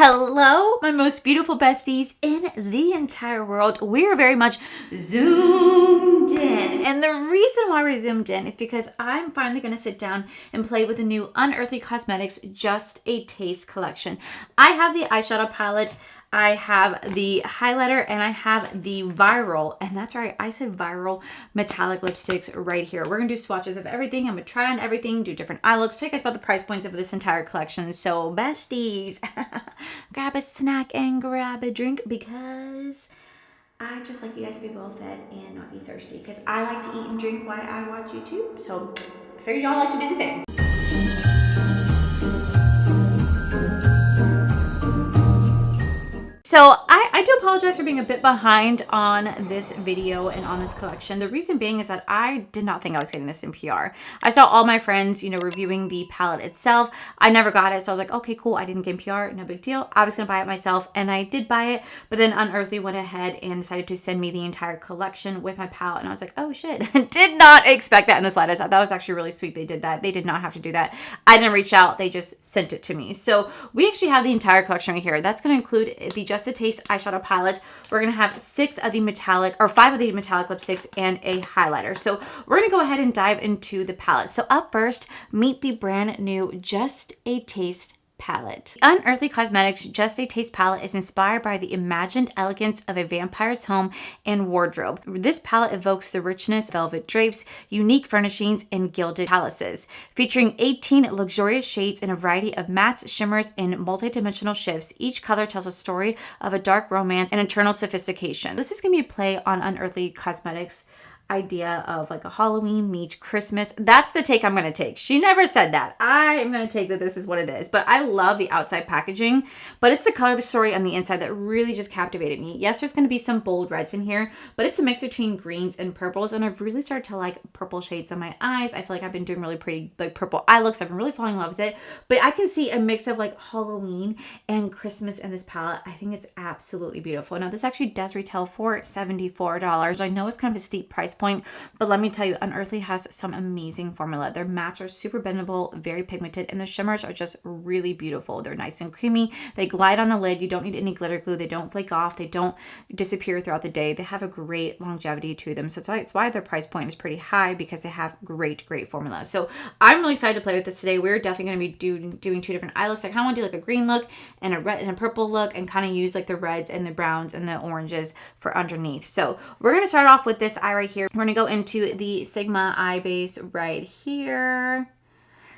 Hello, my most beautiful besties in the entire world. We're very much zoomed in. And the reason why we're zoomed in is because I'm finally going to sit down and play with the new Unearthly Cosmetics Just a Taste collection. I have the eyeshadow palette, I have the highlighter, and I have the viral, and that's right, I said viral metallic lipsticks right here. We're going to do swatches of everything. I'm going to try on everything, do different eye looks, tell you guys about the price points of this entire collection. So besties, grab a snack and grab a drink because I just like you guys to be well fed and not be thirsty because I like to eat and drink while I watch YouTube. So I figured y'all like to do the same. So I do apologize for being a bit behind on this video and on this collection. The reason being is that I did not think I was getting this in PR. I saw all my friends, reviewing the palette itself. I never got it, so I was like, okay, cool. I didn't get in PR, no big deal. I was gonna buy it myself, and I did buy it. But then Unearthly went ahead and decided to send me the entire collection with my palette, and I was like, oh shit! Did not expect that in the slightest. That was actually really sweet. They did that. They did not have to do that. I didn't reach out. They just sent it to me. So we actually have the entire collection right here. That's gonna include the Just a Taste eyeshadow palette. We're gonna have 5 of the metallic lipsticks and a highlighter. So we're gonna go ahead and dive into the palette. So up first, meet the brand new Just a Taste palette. Unearthly Cosmetics Just a Taste palette is inspired by the imagined elegance of a vampire's home and wardrobe. This palette evokes the richness of velvet drapes, unique furnishings, and gilded palaces. Featuring 18 luxurious shades in a variety of mattes, shimmers, and multidimensional shifts, each color tells a story of a dark romance and eternal sophistication. This is going to be a play on Unearthly Cosmetics idea of like a Halloween meets Christmas. That's the take I'm going to take. She never said that. I am going to take that this is what it is. But I love the outside packaging, but it's the color of the story on the inside that really just captivated me. Yes, there's going to be some bold reds in here, but it's a mix between greens and purples, and I've really started to like purple shades on my eyes. I feel like I've been doing really pretty like purple eye looks. I've been really falling in love with it, but I can see a mix of like Halloween and Christmas in this palette. I think it's absolutely beautiful. Now this actually does retail for $74. I know it's kind of a steep price point, but let me tell you, Unearthly has some amazing formula. Their mattes are super bendable, very pigmented, and the shimmers are just really beautiful. They're nice and creamy. They glide on the lid. You don't need any glitter glue. They don't flake off. They don't disappear throughout the day. They have a great longevity to them. So it's why their price point is pretty high, because they have great formula. So I'm really excited to play with this today. We're definitely going to be doing 2 different eye looks. I kind of want to do like a green look and a red and a purple look, and kind of use like the reds and the browns and the oranges for underneath. So we're going to start off with this eye right here. We're going to go into the Sigma eye base right here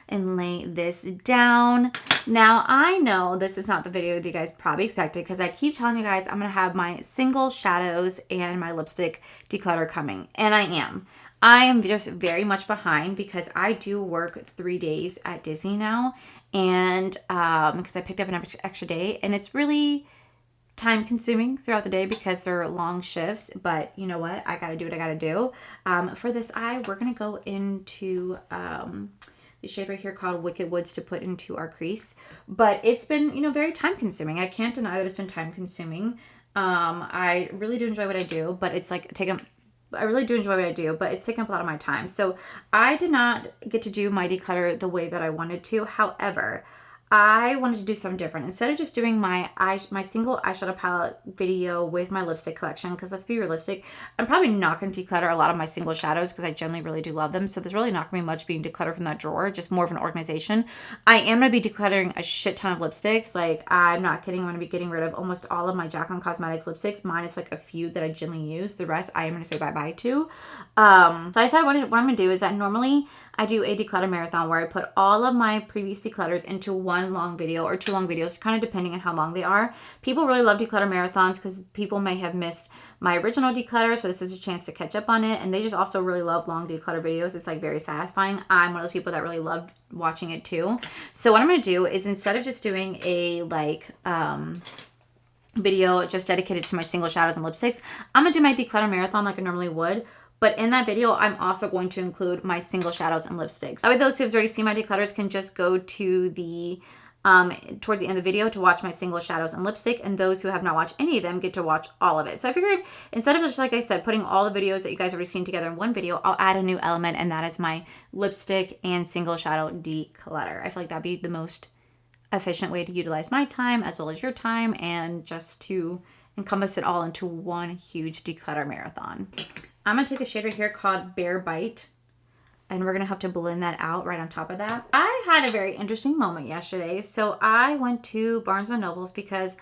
and lay this down. Now, I know this is not the video that you guys probably expected, because I keep telling you guys I'm going to have my single shadows and my lipstick declutter coming, and I am. I am just very much behind because I do work 3 days at Disney now, and because I picked up an extra day, and it's really time consuming throughout the day because they're long shifts, but you know what? I gotta do what I gotta do. For this eye, we're gonna go into the shade right here called Wicked Woods to put into our crease, but it's been, very time consuming. I can't deny that it's been time consuming. I really do enjoy what I do, but it's like I really do enjoy what I do, but it's taken up a lot of my time. So I did not get to do my declutter the way that I wanted to. However, I wanted to do something different. Instead of just doing my single eyeshadow palette video with my lipstick collection, because let's be realistic, I'm probably not going to declutter a lot of my single shadows because I generally really do love them. So there's really not going to be much being decluttered from that drawer, just more of an organization. I am going to be decluttering a shit ton of lipsticks. Like, I'm not kidding. I'm going to be getting rid of almost all of my Jaclyn Cosmetics lipsticks, minus like a few that I generally use. The rest I am going to say bye-bye to. So I decided what I'm going to do is that normally I do a declutter marathon where I put all of my previous declutters into one long video or 2 long videos, kind of depending on how long they are. People really love declutter marathons because people may have missed my original declutter, so this is a chance to catch up on it, and they just also really love long declutter videos. It's like very satisfying. I'm one of those people that really love watching it too. So what I'm going to do is, instead of just doing a video just dedicated to my single shadows and lipsticks, I'm going to do my declutter marathon like I normally would. But in that video, I'm also going to include my single shadows and lipsticks. That way, those who have already seen my declutters can just go to the towards the end of the video to watch my single shadows and lipstick, and those who have not watched any of them get to watch all of it. So I figured, instead of just, like I said, putting all the videos that you guys already seen together in one video, I'll add a new element, and that is my lipstick and single shadow declutter. I feel like that'd be the most efficient way to utilize my time as well as your time, and just to encompass it all into one huge declutter marathon. I'm going to take a shade right here called Bear Bite, and we're going to have to blend that out right on top of that. I had a very interesting moment yesterday. So I went to Barnes & Noble's because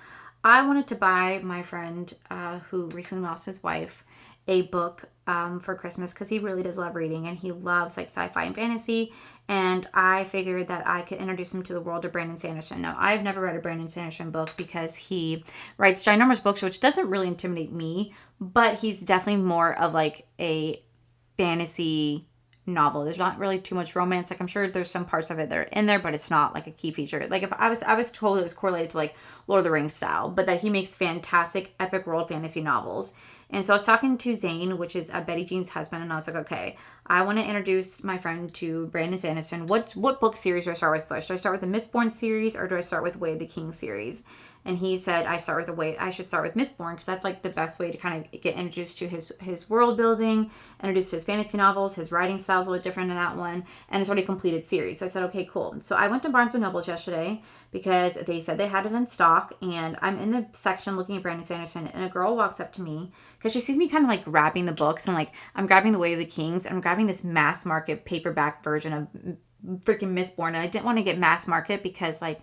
I wanted to buy my friend who recently lost his wife a book for Christmas, because he really does love reading and he loves like sci-fi and fantasy, and I figured that I could introduce him to the world of Brandon Sanderson. Now, I've never read a Brandon Sanderson book because he writes ginormous books, which doesn't really intimidate me, but he's definitely more of like a fantasy novel. There's not really too much romance. Like, I'm sure there's some parts of it that are in there, but it's not like a key feature. Like, if I was told it was correlated to like Lord of the Rings style, but that he makes fantastic epic world fantasy novels. And so I was talking to Zane, which is Betty Jean's husband, and I was like, okay, I want to introduce my friend to Brandon Sanderson. What book series do I start with first? Do I start with the Mistborn series, or do I start with Way of the King series? And he said I should start with Mistborn, because that's like the best way to kind of get introduced to his world building, introduced to his fantasy novels. His writing style's a little different in that one, and it's already a completed series. So I said, okay, cool. So I went to Barnes & Noble's yesterday because they said they had it in stock, and I'm in the section looking at Brandon Sanderson, and a girl walks up to me because she sees me kind of like grabbing the books, and like I'm grabbing The Way of the Kings, and I'm grabbing this mass market paperback version of freaking Mistborn, and I didn't want to get mass market because like,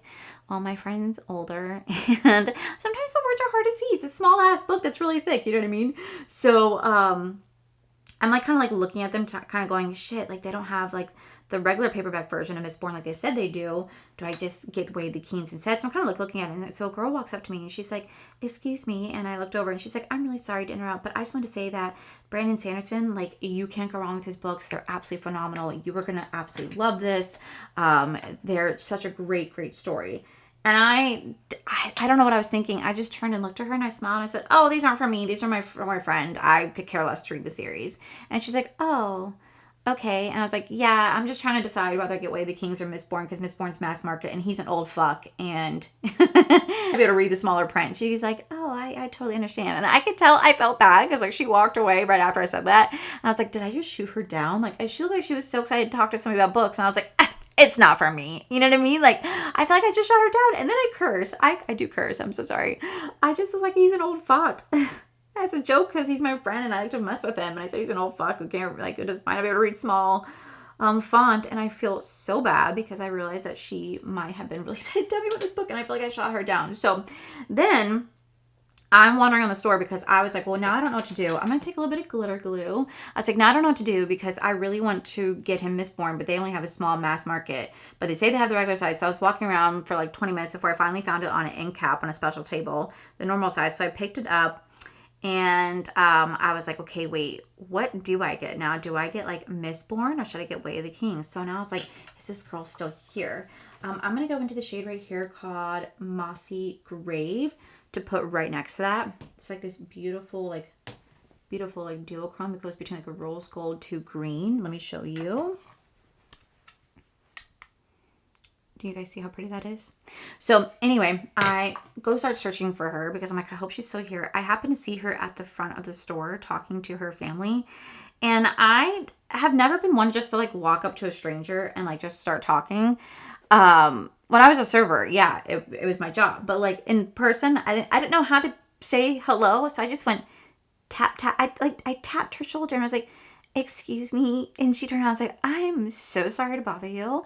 well, my friend's older and sometimes the words are hard to see. It's a small ass book that's really thick, you know what I mean? So I'm like kind of like looking at them kind of going, shit, like they don't have like the regular paperback version of Mistborn like they said they do. Do I just get The Way of the Kings instead? So I'm kind of like looking at it. And so a girl walks up to me and she's like, excuse me. And I looked over and she's like, I'm really sorry to interrupt, but I just want to say that Brandon Sanderson, like, you can't go wrong with his books. They're absolutely phenomenal. You are going to absolutely love this. They're such a great, great story. And I don't know what I was thinking. I just turned and looked at her and I smiled and I said, oh, these aren't for me. These are for my friend. I could care less to read the series. And she's like, oh, okay. And I was like, yeah, I'm just trying to decide whether I get Way of the Kings or Mistborn, because Mistborn's mass market and he's an old fuck and I'd be able to read the smaller print. She's like, oh, I totally understand. And I could tell I felt bad because like she walked away right after I said that. And I was like, did I just shoot her down? Like, she looked like she was so excited to talk to somebody about books. And I was like, it's not for me. You know what I mean? Like, I feel like I just shut her down. And then I curse. I do curse. I'm so sorry. I just was like, he's an old fuck. As a joke, because he's my friend and I like to mess with him. And I said he's an old fuck who can't, like, who doesn't mind be able to read small font. And I feel so bad because I realized that she might have been really excited to tell me about this book. And I feel like I shot her down. So then I'm wandering on the store because I was like, well, now I don't know what to do. I'm going to take a little bit of glitter glue. I was like, now I don't know what to do because I really want to get him Mistborn, but they only have a small mass market. But they say they have the regular size. So I was walking around for like 20 minutes before I finally found it on an end cap on a special table, the normal size. So I picked it up and I was like, okay, wait, what do I get now? Do I get like Mistborn or should I get Way of the Kings? So now I was like, is this girl still here? I'm going to go into the shade right here called Mossy Grave to put right next to that. It's like this beautiful like duochrome that goes between like a rose gold to green. Let me show you. Do you guys see how pretty that is? So anyway, I go start searching for her because I'm like, I hope she's still here. I happen to see her at the front of the store talking to her family. And I have never been one just to like walk up to a stranger and like just start talking. When I was a server, yeah, it was my job. But like in person, I didn't know how to say hello. So I just went tap, tap. I tapped her shoulder and I was like, excuse me. And she turned around and was like, I'm so sorry to bother you.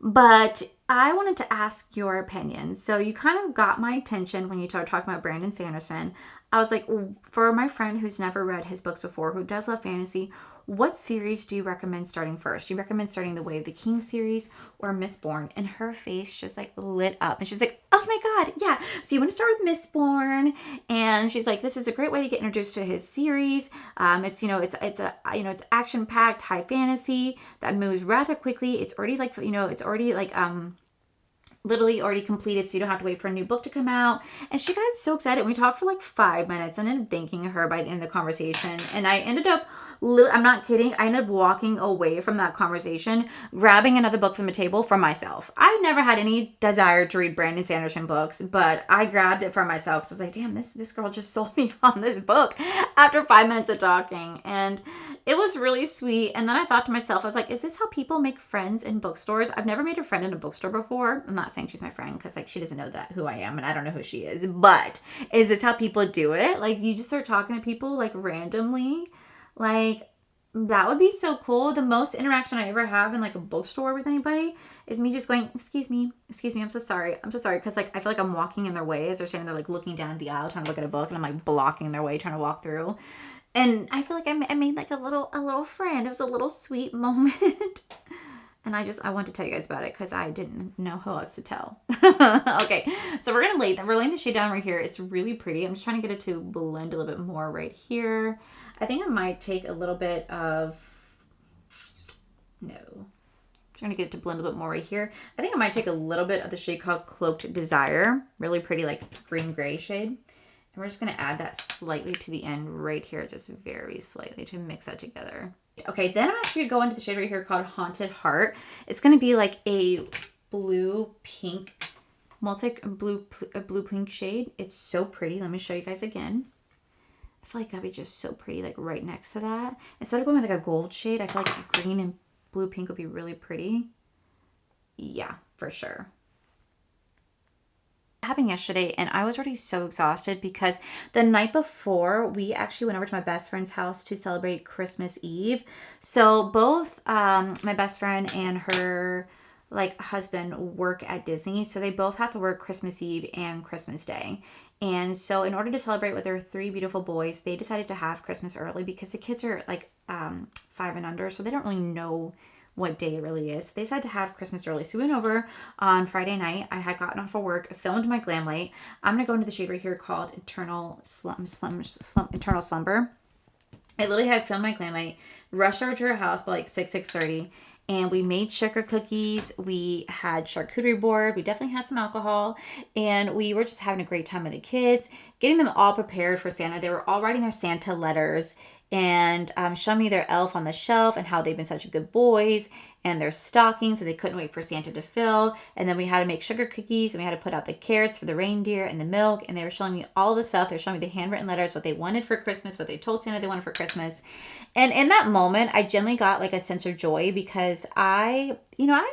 But I wanted to ask your opinion. So you kind of got my attention when you started talking about Brandon Sanderson. I was like, for my friend who's never read his books before, who does love fantasy, what series do you recommend starting first? Do you recommend starting the Way of the King series or Mistborn? And her face just like lit up. And she's like, oh my God, yeah. So you want to start with Mistborn? And she's like, this is a great way to get introduced to his series. It's action-packed, high fantasy that moves rather quickly. It's already literally already completed, so you don't have to wait for a new book to come out. And she got so excited. We talked for like 5 minutes and ended up thanking her by the end of the conversation. And I ended up, I'm not kidding, I ended up walking away from that conversation, grabbing another book from the table for myself. I never had any desire to read Brandon Sanderson books, but I grabbed it for myself because I was like, damn, this girl just sold me on this book after 5 minutes of talking. And it was really sweet. And then I thought to myself, I was like, is this how people make friends in bookstores? I've never made a friend in a bookstore before. I'm not saying she's my friend because like she doesn't know that who I am and I don't know who she is. But is this how people do it? Like you just start talking to people like randomly? Like that would be so cool. The most interaction I ever have in like a bookstore with anybody is me just going, excuse me, I'm so sorry. Because like I feel like I'm walking in their way as they're standing there like looking down the aisle trying to look at a book, and I'm like blocking their way trying to walk through. And I feel like I made like a little friend. It was a little sweet moment. And I want to tell you guys about it because I didn't know who else to tell. Okay, so we're laying the shade down right here. It's really pretty. I'm just trying to get it to blend a little bit more right here. I think I might take a little bit of, no. I'm trying to get it to blend a little bit more right here. I think I might take a little bit of the shade called Cloaked Desire. Really pretty like green gray shade. And we're just going to add that slightly to the end right here, just very slightly to mix that together. Okay, then I'm actually going to go into the shade right here called Haunted Heart. It's going to be like a blue-pink, blue-pink shade. It's so pretty. Let me show you guys again. I feel like that'd be just so pretty, like right next to that. Instead of going with like a gold shade, I feel like green and blue-pink would be really pretty. Yeah, for sure. Happened yesterday and I was already so exhausted because the night before we actually went over to my best friend's house to celebrate Christmas Eve. So both my best friend and her like husband work at Disney, so they both have to work Christmas Eve and Christmas Day. And so in order to celebrate with their 3 beautiful boys, they decided to have Christmas early because the kids are like 5 and under, so they don't really know what day it really is. So they decided to have Christmas early. So we went over on Friday night. I had gotten off of work, filmed my glam light. I'm going to go into the shade right here called Eternal Slumber. I literally had filmed my glam light, rushed over to her house by like 6:30, and we made sugar cookies. We had charcuterie board. We definitely had some alcohol, and we were just having a great time with the kids, getting them all prepared for Santa. They were all writing their Santa letters and showing me their elf on the shelf and how they've been such good boys and their stockings, so they couldn't wait for Santa to fill. And then we had to make sugar cookies, and we had to put out the carrots for the reindeer and the milk, and they were showing me all the stuff. They were showing me the handwritten letters, what they wanted for Christmas, what they told Santa they wanted for Christmas. And in that moment, I generally got like a sense of joy because I've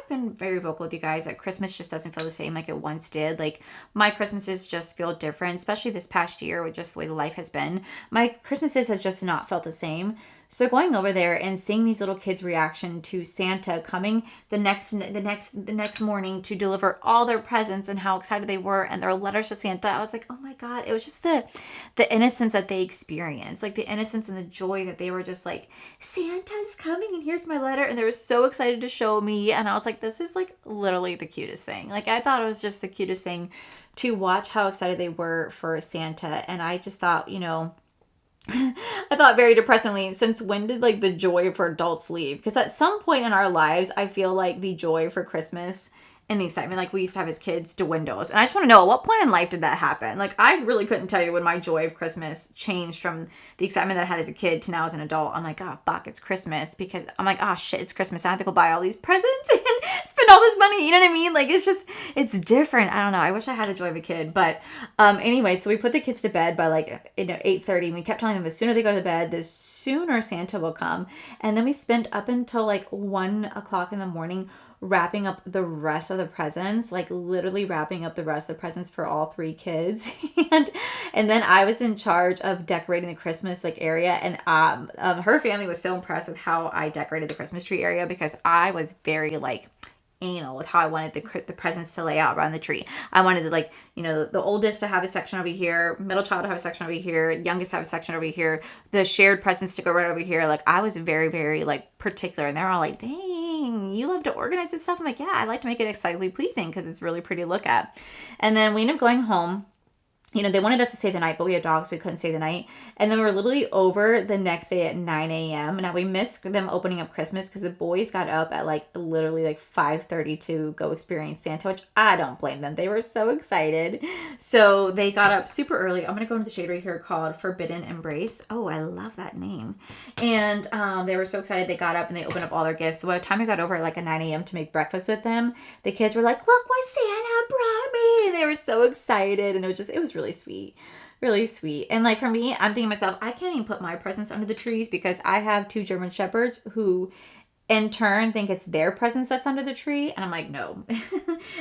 been very vocal with you guys that Christmas just doesn't feel the same like it once did. Like my Christmases just feel different, especially this past year with just the way the life has been. My Christmases have just not felt the same. So going over there and seeing these little kids' reaction to Santa coming the next morning to deliver all their presents and how excited they were and their letters to Santa, I was like, oh my God, it was just the innocence that they experienced, like the innocence and the joy that they were just like, Santa's coming and here's my letter, and they were so excited to show me, and I was like, this is like literally the cutest thing. Like I thought it was just the cutest thing to watch how excited they were for Santa, and I just thought, I thought very depressingly, since when did like the joy for adults leave? Because at some point in our lives, I feel like the joy for Christmas and the excitement like we used to have as kids dwindles. And I just want to know, at what point in life did that happen? Like I really couldn't tell you when my joy of Christmas changed from the excitement that I had as a kid to now as an adult. I'm like, oh fuck, it's Christmas, because I'm like, oh shit, it's Christmas. I have to go buy all these presents and spend all this money. You know what I mean? Like it's different. I don't know. I wish I had the joy of a kid. But anyway, so we put the kids to bed by like 8:30, and we kept telling them the sooner they go to bed, the sooner Santa will come. And then we spent up until like 1 o'clock in the morning wrapping up the rest of the presents, like literally wrapping up the rest of the presents for all 3 kids. and then I was in charge of decorating the Christmas like area, and her family was so impressed with how I decorated the Christmas tree area, because I was very like anal with how I wanted the presents to lay out around the tree. I wanted the oldest to have a section over here, middle child to have a section over here, youngest to have a section over here, the shared presents to go right over here. Like I was very, very like particular, and they're all like, dang, you love to organize this stuff. I'm like, yeah, I like to make it aesthetically pleasing because it's really pretty to look at. And then we ended up going home. you know, they wanted us to stay the night, but we had dogs, so we couldn't stay the night. And then we were literally over the next day at 9 a.m. Now we missed them opening up Christmas because the boys got up at like literally like 5:30 to go experience Santa, which I don't blame them. They were so excited. So they got up super early. I'm going to go into the shade right here called Forbidden Embrace. Oh, I love that name. And they were so excited. They got up and they opened up all their gifts. So by the time we got over at like at 9 a.m. to make breakfast with them, the kids were like, look what Santa brought me. And they were so excited. And it was really sweet. Really sweet. And like for me, I'm thinking to myself, I can't even put my presents under the trees because I have 2 German Shepherds who in turn think it's their presents that's under the tree. And I'm like, no.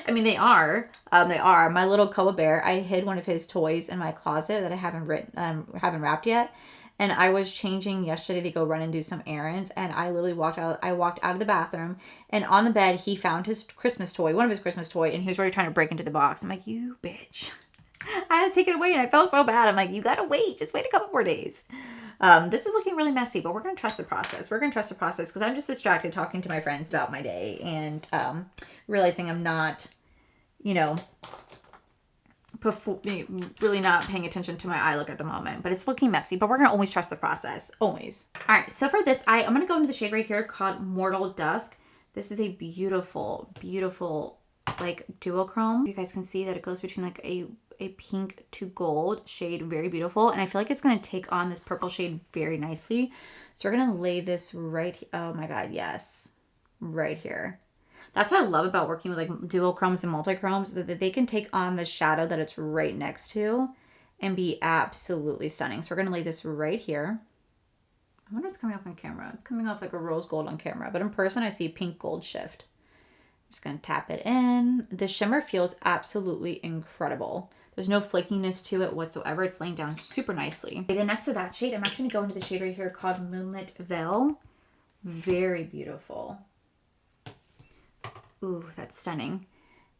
I mean, they are. They are. My little Koa bear, I hid one of his toys in my closet that I haven't wrapped yet. And I was changing yesterday to go run and do some errands. And I literally walked out of the bathroom. And on the bed, he found his Christmas toy, one of his Christmas toy. And he was already trying to break into the box. I'm like, you bitch. I had to take it away. And I felt so bad. I'm like, you got to wait. Just wait a couple more days. This is looking really messy, but we're going to trust the process. We're going to trust the process because I'm just distracted talking to my friends about my day and realizing I'm not, you know, really not paying attention to my eye look at the moment. But it's looking messy, but we're going to always trust the process. Always. All right, so for this eye, I'm going to go into the shade right here called Mortal Dusk. This is a beautiful, beautiful, like, duochrome. You guys can see that it goes between, like, a pink to gold shade. Very beautiful. And I feel like it's going to take on this purple shade very nicely. So we're going to lay this right. Oh my God. Yes. Right here. That's what I love about working with like duochromes and multichromes, is that they can take on the shadow that it's right next to and be absolutely stunning. So we're going to lay this right here. I wonder what's coming off on camera. It's coming off like a rose gold on camera, but in person I see pink gold shift. I'm just going to tap it in. The shimmer feels absolutely incredible. There's no flakiness to it whatsoever. It's laying down super nicely. Okay, then next to that shade, I'm actually going to go into the shade right here called Moonlit Veil. Very beautiful. Ooh, that's stunning.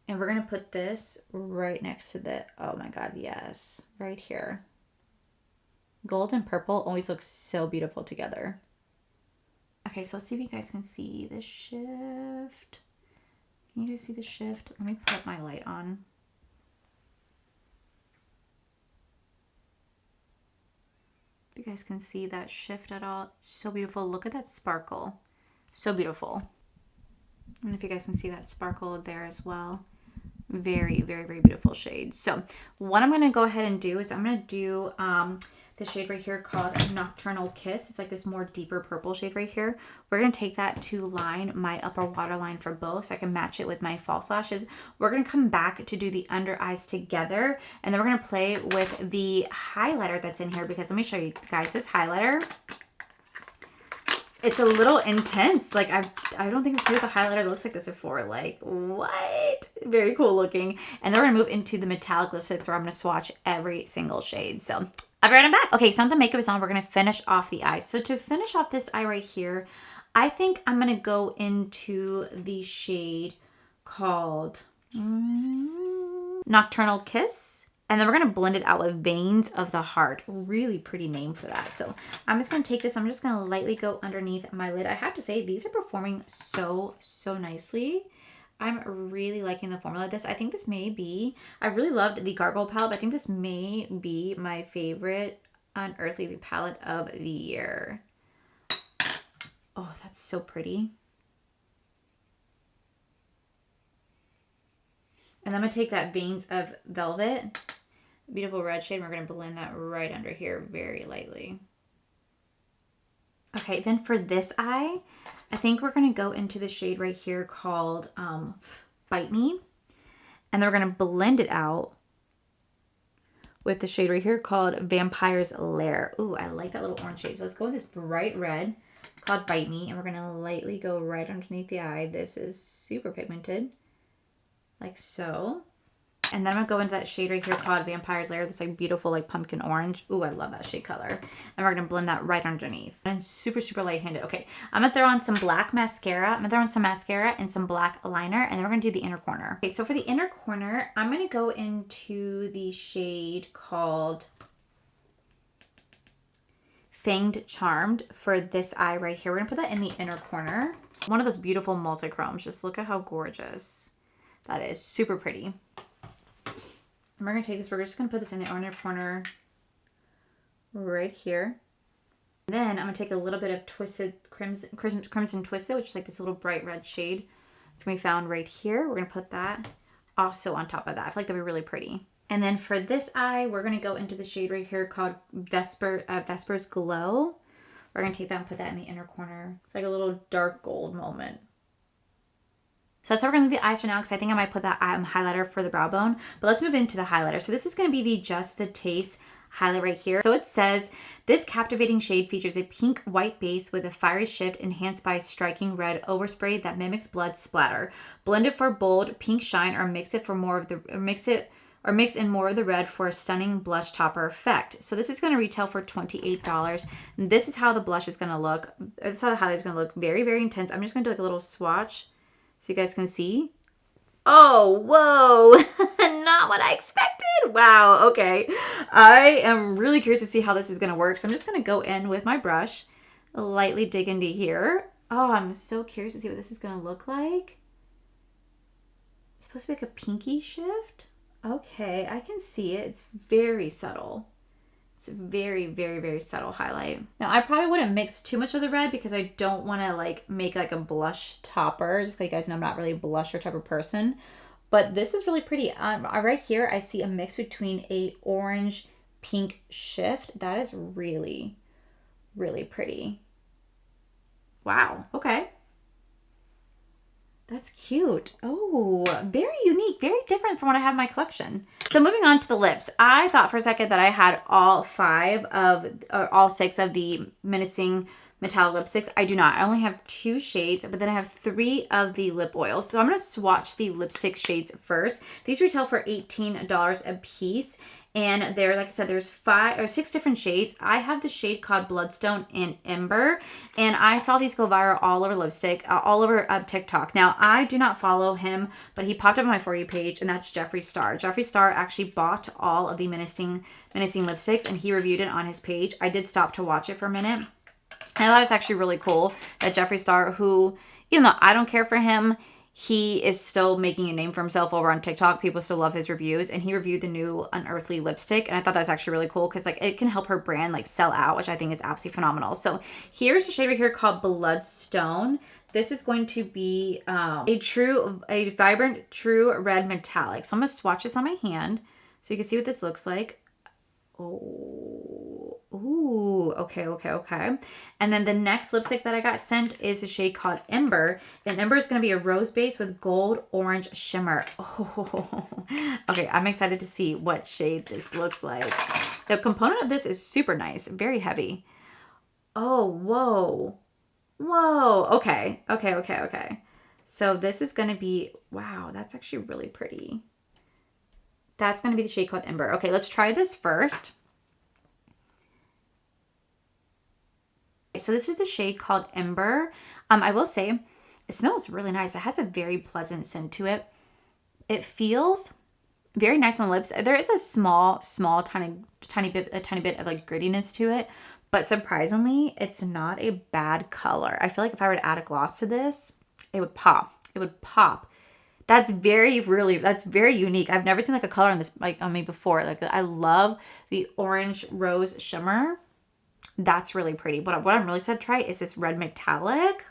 And we're going to put this right next to the, oh my God, yes. Right here. Gold and purple always looks so beautiful together. Okay, so let's see if you guys can see the shift. Can you guys see the shift? Let me put my light on. If you guys can see that shift at all, so beautiful. Look at that sparkle. So beautiful. And if you guys can see that sparkle there as well. Very, very, very beautiful shade. So what I'm going to go ahead and do is I'm going to do the shade right here called Nocturnal Kiss. It's like this more deeper purple shade right here. We're going to take that to line my upper waterline for both so I can match it with my false lashes. We're going to come back to do the under eyes together. And then we're going to play with the highlighter that's in here because let me show you guys this highlighter. It's a little intense. Like I don't think I've used a highlighter that looks like this before. Like what? Very cool looking. And then we're gonna move into the metallic lipsticks where I'm gonna swatch every single shade. So I'll be right back. Okay, so now the makeup is on, we're gonna finish off the eyes. So to finish off this eye right here, I think I'm gonna go into the shade called Nocturnal Kiss. And then we're going to blend it out with Veins of the Heart. Really pretty name for that. So I'm just going to take this. I'm just going to lightly go underneath my lid. I have to say, these are performing so, so nicely. I'm really liking the formula of this. I think this may be, I really loved the Gargoyle palette, but I think this may be my favorite Unearthly palette of the year. Oh, that's so pretty. And I'm going to take that Veins of Velvet, beautiful red shade, and we're going to blend that right under here very lightly. Okay, then for this eye, I think we're going to go into the shade right here called Bite Me. And then we're going to blend it out with the shade right here called Vampire's Lair. Ooh, I like that little orange shade. So let's go with this bright red called Bite Me. And we're going to lightly go right underneath the eye. This is super pigmented. Like so. And then I'm going to go into that shade right here called Vampire's Lair. This like beautiful like pumpkin orange. Ooh, I love that shade color. And we're going to blend that right underneath. And super, super light-handed. Okay, I'm going to throw on some black mascara. I'm going to throw on some mascara and some black liner. And then we're going to do the inner corner. Okay, so for the inner corner, I'm going to go into the shade called Fanged Charmed for this eye right here. We're going to put that in the inner corner. One of those beautiful multi-chromes. Just look at how gorgeous that is. Super pretty. And we're going to take this, we're just going to put this in the inner corner right here. And then I'm going to take a little bit of Twisted Crimson Twisted, which is like this little bright red shade. It's going to be found right here. We're going to put that also on top of that. I feel like that'll be really pretty. And then for this eye, we're going to go into the shade right here called Vesper's Glow. We're going to take that and put that in the inner corner. It's like a little dark gold moment. So that's how we're going to do the eyes for now, because I think I might put that highlighter for the brow bone. But let's move into the highlighter. So this is going to be the Just the Taste highlight right here. So it says, this captivating shade features a pink white base with a fiery shift enhanced by striking red overspray that mimics blood splatter. Blend it for bold pink shine, or mix it for more of the mix in more of the red for a stunning blush topper effect. So this is going to retail for $28. And this is how the blush is going to look. This is how the highlight is going to look. Very, very intense. I'm just going to do like a little swatch so you guys can see. Oh, whoa. Not what I expected. Wow. Okay. I am really curious to see how this is going to work. So I'm just going to go in with my brush, lightly dig into here. Oh, I'm so curious to see what this is going to look like. It's supposed to be like a pinky shift. Okay, I can see it. It's very subtle. It's a very, very, very subtle highlight. Now, I probably wouldn't mix too much of the red because I don't want to like make like a blush topper. Just like you guys know, I'm not really a blusher type of person. But this is really pretty. Right here, I see a mix between a orange pink shift. That is really, really pretty. Wow. Okay. That's cute. Oh, very unique, very different from what I have in my collection. So moving on to the lips. I thought for a second that I had all six of the Menacing Metallic lipsticks. I do not. I only have 2 shades, but then I have 3 of the lip oils. So I'm going to swatch the lipstick shades first. These retail for $18 a piece. And there, like I said, there's 5 or 6 different shades. I have the shade called Bloodstone and Ember. And I saw these go viral all over lipstick, all over TikTok. Now, I do not follow him, but he popped up on my For You page, and that's Jeffree Star. Jeffree Star actually bought all of the Menacing lipsticks, and he reviewed it on his page. I did stop to watch it for a minute. And I thought it's actually really cool that Jeffree Star, who, even though I don't care for him, he is still making a name for himself over on TikTok. People still love his reviews, and he reviewed the new Unearthly lipstick, and I thought that was actually really cool because like it can help her brand like sell out, which I think is absolutely phenomenal. So here's a shade right here called Bloodstone. This is going to be a vibrant true red metallic. So I'm gonna swatch this on my hand so you can see what this looks like. Oh, ooh, okay. And then the next lipstick that I got sent is a shade called Ember. And Ember is going to be a rose base with gold orange shimmer. Oh, okay. I'm excited to see what shade this looks like. The component of this is super nice, very heavy. Oh, whoa. Okay. So this is going to be, wow, that's actually really pretty. That's going to be the shade called Ember. Okay, let's try this first. So this is the shade called Ember. I will say, it smells really nice. It has a very pleasant scent to it. It feels very nice on the lips. There is a small, tiny bit of like grittiness to it. But surprisingly, it's not a bad color. I feel like if I were to add a gloss to this, it would pop. It would pop. That's very unique. I've never seen like a color on this, like on me before. Like I love the orange rose shimmer. That's really pretty. But what I'm really excited to try is this red metallic.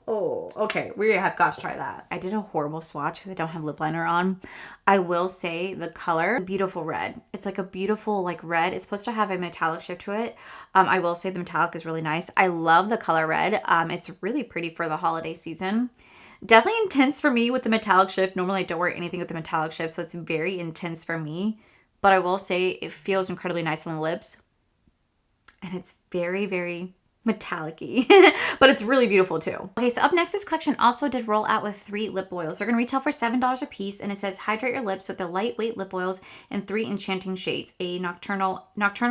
Oh, okay. We have got to try that. I did a horrible swatch because I don't have lip liner on. I will say the color, beautiful red. It's like a beautiful like red. It's supposed to have a metallic shift to it. I will say the metallic is really nice. I love the color red. It's really pretty for the holiday season. Definitely intense for me with the metallic shift. Normally I don't wear anything with the metallic shift, so it's very intense for me. But I will say it feels incredibly nice on the lips. And it's very, very metallic-y. But it's really beautiful too. Okay, so up next, this collection also did roll out with 3 lip oils. They're going to retail for $7 a piece, and it says hydrate your lips with the lightweight lip oils in 3 enchanting shades. A nocturnal,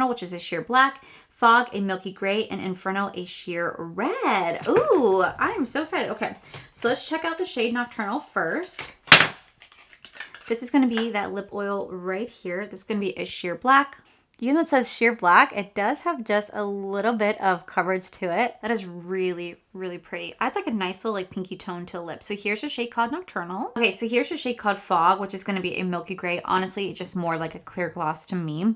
which is a sheer black, fog, a milky gray, and inferno, a sheer red. Ooh, I am so excited. Okay, so let's check out the shade Nocturnal first. This is going to be that lip oil right here. This is going to be a sheer black. Even though it says sheer black, it does have just a little bit of coverage to it. That is really, really pretty. Adds like a nice little like pinky tone to the lip. So here's a shade called Nocturnal. Okay, so here's a shade called Fog, which is going to be a milky gray. Honestly, it's just more like a clear gloss to me.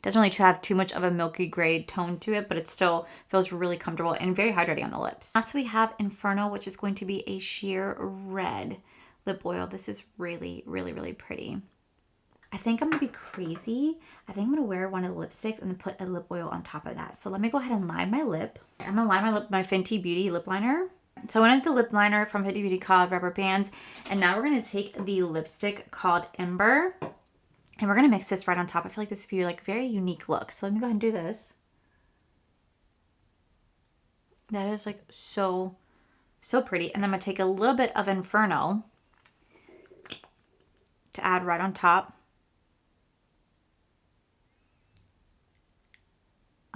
Doesn't really have too much of a milky gray tone to it, but it still feels really comfortable and very hydrating on the lips. Last we have Inferno, which is going to be a sheer red lip oil. This is really, really, really pretty. I think I'm gonna be crazy. I think I'm gonna wear one of the lipsticks and then put a lip oil on top of that. So let me go ahead and line my lip. I'm gonna line my lip with my Fenty Beauty lip liner. So I went with the lip liner from Fenty Beauty called Rubber Bands. And now we're gonna take the lipstick called Ember. And we're gonna mix this right on top. I feel like this would be like a very unique look. So let me go ahead and do this. That is like so pretty. And then I'm gonna take a little bit of Inferno to add right on top.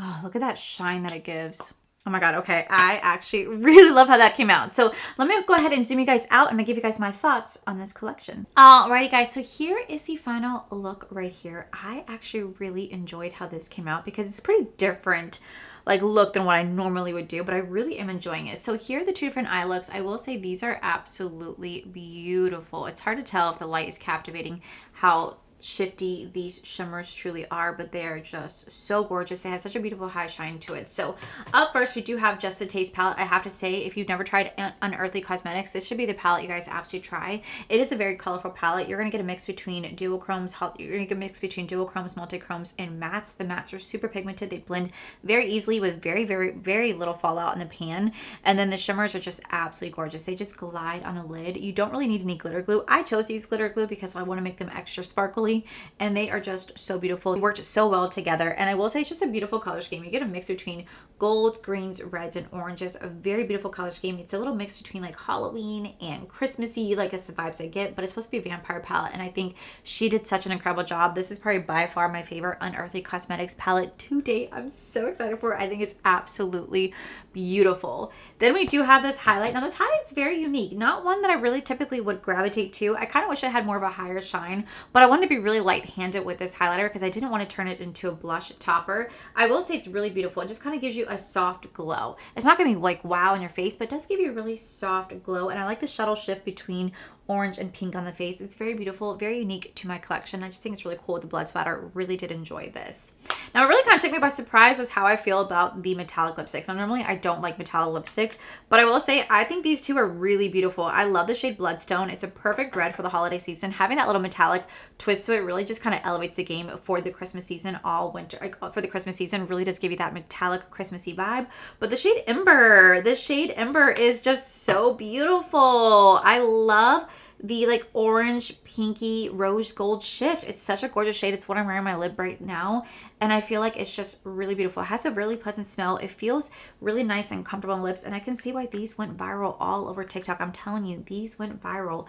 Oh, look at that shine that it gives. Oh my God, okay. I actually really love how that came out. So let me go ahead and zoom you guys out. I'm gonna give you guys my thoughts on this collection. Alrighty guys, so here is the final look right here. I actually really enjoyed how this came out because it's pretty different like look than what I normally would do, but I really am enjoying it. So here are the two different eye looks. I will say these are absolutely beautiful. It's hard to tell if the light is captivating how shifty these shimmers truly are, but they are just so gorgeous. They have such a beautiful high shine to it. So up first, we do have Just the Taste palette. I have to say, if you've never tried Unearthly Cosmetics, this should be the palette you guys absolutely try. It is a very colorful palette. You're gonna get a mix between duochromes, multichromes, and mattes. The mattes are super pigmented. They blend very easily with very, very, very little fallout in the pan. And then the shimmers are just absolutely gorgeous. They just glide on the lid. You don't really need any glitter glue. I chose to use glitter glue because I want to make them extra sparkly, and they are just so beautiful. They worked so well together, and I will say it's just a beautiful color scheme. You get a mix between golds, greens, reds, and oranges. A very beautiful color scheme. It's a little mix between like Halloween and Christmassy, like it's the vibes I get, but it's supposed to be a vampire palette, and I think she did such an incredible job. This is probably by far my favorite Unearthly Cosmetics palette to date. I'm so excited for it. I think it's absolutely beautiful. Then we do have this highlight. Now this highlight's very unique. Not one that I really typically would gravitate to. I kind of wish I had more of a higher shine, but I wanted to be really light-handed with this highlighter because I didn't want to turn it into a blush topper. I will say it's really beautiful. It just kind of gives you a soft glow. It's not going to be like wow on your face, but it does give you a really soft glow, and I like the shuttle shift between orange and pink on the face. It's very beautiful, very unique to my collection. I just think it's really cool with the blood splatter. Really did enjoy this. Now, it really kind of took me by surprise was how I feel about the metallic lipsticks. Now, normally I don't like metallic lipsticks, but I will say I think these two are really beautiful. I love the shade Bloodstone. It's a perfect red for the holiday season. Having that little metallic twist to it really just kind of elevates the game for the Christmas season, all winter, like for the Christmas season, really does give you that metallic Christmassy vibe. But the shade Ember is just so beautiful. I love the like orange, pinky, rose gold shift. It's such a gorgeous shade. It's what I'm wearing on my lip right now, and I feel like it's just really beautiful. It has a really pleasant smell. It feels really nice and comfortable on lips, and I can see why these went viral all over TikTok. I'm telling you, these went viral.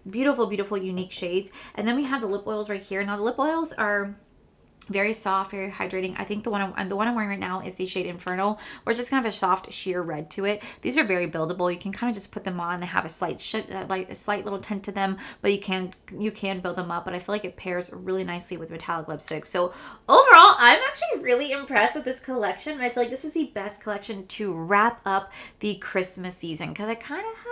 Beautiful, beautiful, unique shades. And then we have the lip oils right here. Now the lip oils are very soft, very hydrating. I think the one I'm wearing right now is the shade Inferno, or just kind of a soft sheer red to it. These are very buildable. You can kind of just put them on. They have a slight little tint to them, but you can build them up. But I feel like it pairs really nicely with metallic lipstick. So overall, I'm actually really impressed with this collection, and I feel like this is the best collection to wrap up the Christmas season because I kind of have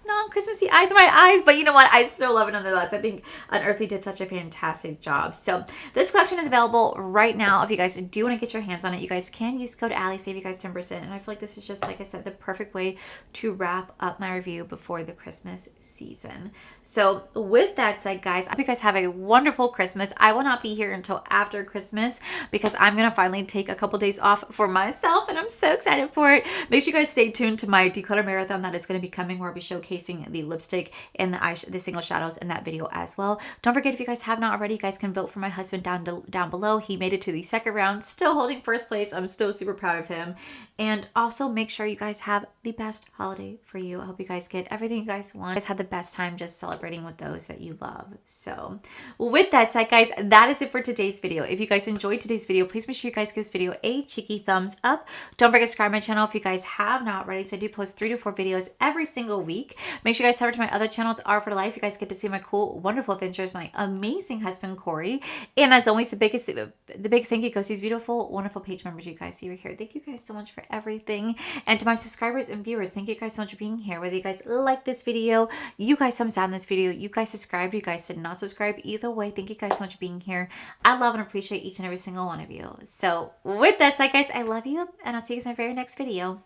non-Christmassy eyes in my eyes, but you know what? I still love it nonetheless. I think Unearthly did such a fantastic job. So this collection is available right now. If you guys do want to get your hands on it, you guys can use code Allie, save you guys 10%. And I feel like this is just, like I said, the perfect way to wrap up my review before the Christmas season. So with that said, guys, I hope you guys have a wonderful Christmas. I will not be here until after Christmas because I'm going to finally take a couple days off for myself, and I'm so excited for it. Make sure you guys stay tuned to my declutter marathon that is going to be coming, where I'll be showcasing the lipstick and the single shadows in that video as well. Don't forget, if you guys have not already, you guys can vote for my husband down below. He made it to the second round, still holding first place. I'm still super proud of him. And also make sure you guys have the best holiday for you. I hope you guys get everything you guys want. You guys had the best time just celebrating with those that you love. So with that said, guys, that is it for today's video. If you guys enjoyed today's video, please make sure you guys give this video a cheeky thumbs up. Don't forget to subscribe to my channel if you guys have not already. So I do post 3 to 4 videos every single week. Make sure you guys head over to my other channels, R for Life. You guys get to see my cool, wonderful adventures, my amazing husband, Corey. And as always, the biggest thank you goes to these beautiful, wonderful page members you guys see right here. Thank you guys so much for everything. And to my subscribers and viewers, thank you guys so much for being here. Whether you guys like this video, you guys thumbs down this video, you guys subscribed, you guys did not subscribe. Either way, thank you guys so much for being here. I love and appreciate each and every single one of you. So with that said, guys, I love you, and I'll see you guys in my very next video.